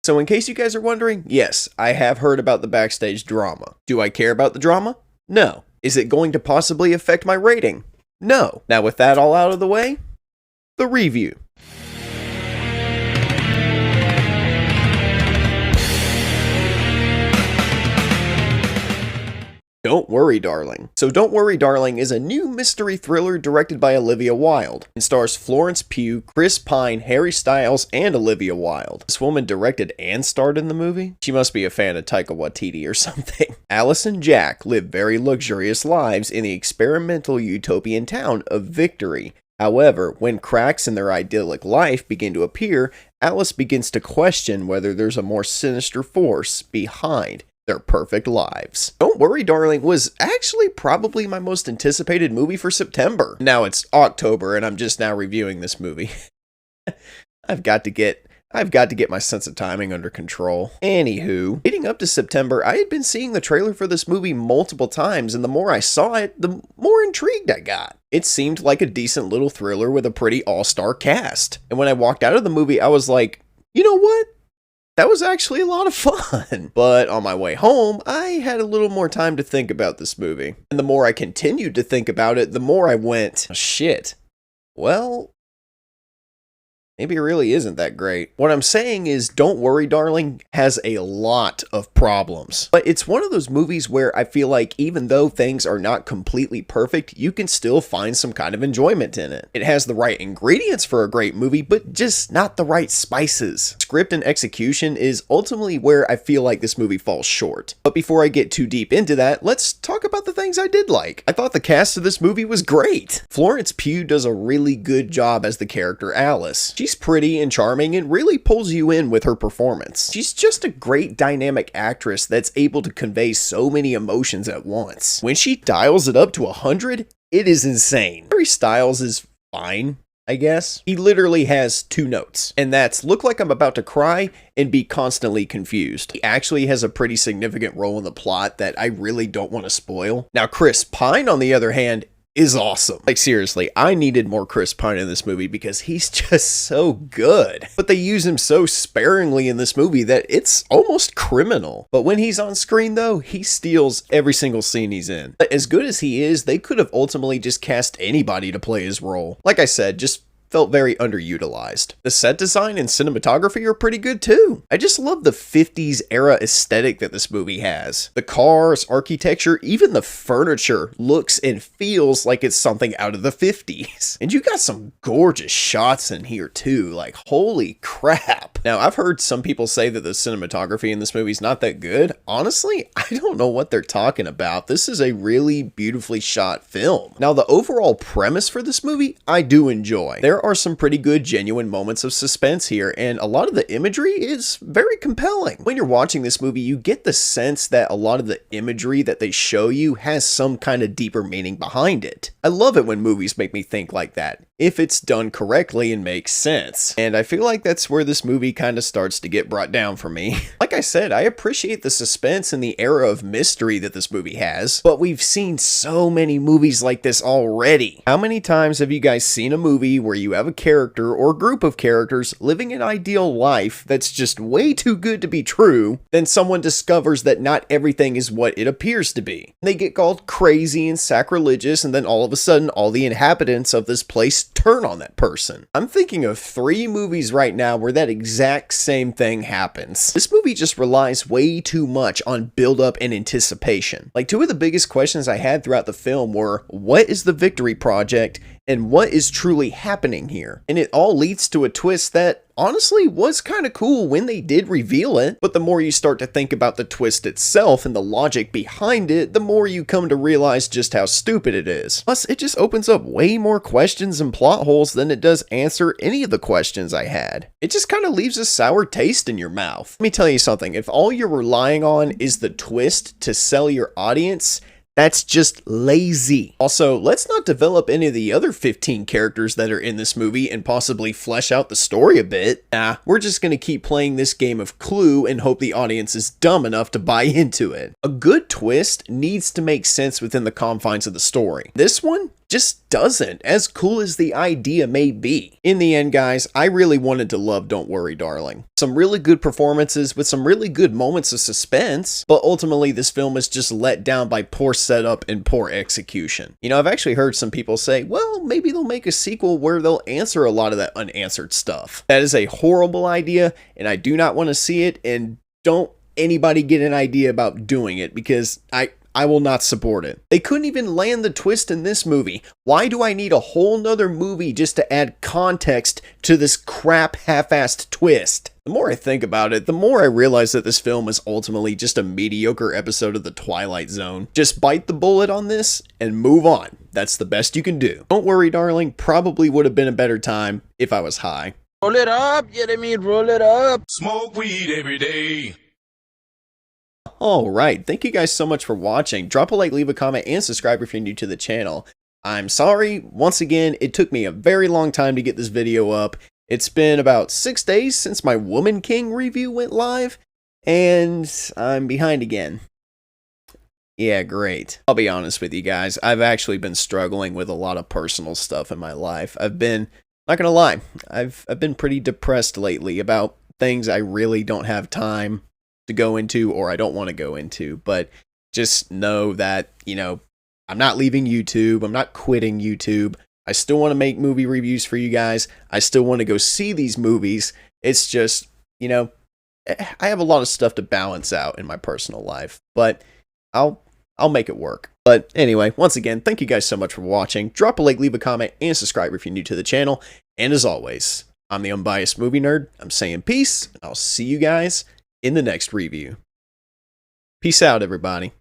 So in case you guys are wondering, yes, I have heard about the backstage drama. Do I care about the drama? No. Is it going to possibly affect my rating? No. Now with that all out of the way, the review. Don't Worry, Darling. So Don't Worry, Darling is a new mystery thriller directed by Olivia Wilde. It stars Florence Pugh, Chris Pine, Harry Styles, and Olivia Wilde. This woman directed and starred in the movie? She must be a fan of Taika Waititi or something. Alice and Jack live very luxurious lives in the experimental utopian town of Victory. However, when cracks in their idyllic life begin to appear, Alice begins to question whether there's a more sinister force behind their perfect lives. Don't Worry, Darling was actually probably my most anticipated movie for September. Now it's October and I'm just now reviewing this movie. I've got to get my sense of timing under control. Anywho, leading up to September, I had been seeing the trailer for this movie multiple times, and the more I saw it, the more intrigued I got. It seemed like a decent little thriller with a pretty all-star cast. And when I walked out of the movie, I was like, you know what? That was actually a lot of fun. But on my way home, I had a little more time to think about this movie. And the more I continued to think about it, the more I went, oh, shit. Well, maybe it really isn't that great. What I'm saying is Don't Worry, Darling has a lot of problems. But it's one of those movies where I feel like even though things are not completely perfect, you can still find some kind of enjoyment in it. It has the right ingredients for a great movie, but just not the right spices. Script and execution is ultimately where I feel like this movie falls short. But before I get too deep into that, let's talk about the things I did like. I thought the cast of this movie was great. Florence Pugh does a really good job as the character Alice. She's pretty and charming and really pulls you in with her performance. She's just a great dynamic actress that's able to convey so many emotions at once. When she dials it up to 100, it is insane. Harry Styles is fine, I guess. He literally has 2 notes, and that's look like I'm about to cry and be constantly confused. He actually has a pretty significant role in the plot that I really don't want to spoil. Now, Chris Pine, on the other hand, is awesome. Like seriously, I needed more Chris Pine in this movie because he's just so good. But they use him so sparingly in this movie that it's almost criminal. But when he's on screen though, he steals every single scene he's in. But as good as he is, they could have ultimately just cast anybody to play his role. Like I said, just felt very underutilized. The set design and cinematography are pretty good too. I just love the 50s era aesthetic that this movie has. The cars, architecture, even the furniture looks and feels like it's something out of the 50s. And you got some gorgeous shots in here too, like holy crap. Now I've heard some people say that the cinematography in this movie is not that good. Honestly, I don't know what they're talking about. This is a really beautifully shot film. Now the overall premise for this movie, I do enjoy. There are some pretty good genuine moments of suspense here, and a lot of the imagery is very compelling. When you're watching this movie, you get the sense that a lot of the imagery that they show you has some kind of deeper meaning behind it. I love it when movies make me think like that, if it's done correctly and makes sense. And I feel like that's where this movie kind of starts to get brought down for me. Like I said, I appreciate the suspense and the era of mystery that this movie has, but we've seen so many movies like this already. How many times have you guys seen a movie where you have a character or group of characters living an ideal life that's just way too good to be true, then someone discovers that not everything is what it appears to be. They get called crazy and sacrilegious, and then all of a sudden all the inhabitants of this place turn on that person. I'm thinking of 3 movies right now where that exact same thing happens. This movie just relies way too much on build-up and anticipation. Like 2 of the biggest questions I had throughout the film were, what is the Victory Project and what is truly happening here? And it all leads to a twist that honestly was kind of cool when they did reveal it, but the more you start to think about the twist itself and the logic behind it, the more you come to realize just how stupid it is. Plus, it just opens up way more questions and plot holes than it does answer any of the questions I had. It just kind of leaves a sour taste in your mouth. Let me tell you something, if all you're relying on is the twist to sell your audience, that's just lazy. Also, let's not develop any of the other 15 characters that are in this movie and possibly flesh out the story a bit. Nah, we're just gonna keep playing this game of Clue and hope the audience is dumb enough to buy into it. A good twist needs to make sense within the confines of the story. This one just doesn't, as cool as the idea may be. In the end, guys, I really wanted to love Don't Worry Darling. Some really good performances with some really good moments of suspense, but ultimately this film is just let down by poor setup and poor execution. You know, I've actually heard some people say, well, maybe they'll make a sequel where they'll answer a lot of that unanswered stuff. That is a horrible idea, and I do not want to see it, and don't anybody get an idea about doing it, because I will not support it. They couldn't even land the twist in this movie. Why do I need a whole nother movie just to add context to this crap half-assed twist? The more I think about it, the more I realize that this film is ultimately just a mediocre episode of The Twilight Zone. Just bite the bullet on this and move on. That's the best you can do. Don't Worry Darling probably would have been a better time if I was high. Roll it up, Jeremy, roll it up. Smoke weed every day. Alright, thank you guys so much for watching. Drop a like, leave a comment, and subscribe if you're new to the channel. I'm sorry, once again, it took me a very long time to get this video up. It's been about 6 days since my Woman King review went live, and I'm behind again. Yeah, great. I'll be honest with you guys, I've actually been struggling with a lot of personal stuff in my life. Not gonna lie, I've been pretty depressed lately about things I really don't have time to go into, or I don't want to go into, but just know that, you know, I'm not leaving YouTube, I'm not quitting YouTube, I still want to make movie reviews for you guys, I still want to go see these movies. It's just, you know, I have a lot of stuff to balance out in my personal life, but I'll make it work. But anyway, once again, thank you guys so much for watching. Drop a like, leave a comment, and subscribe if you're new to the channel, and as always, I'm the Unbiased Movie Nerd, I'm saying peace, and I'll see you guys in the next review. Peace out, everybody.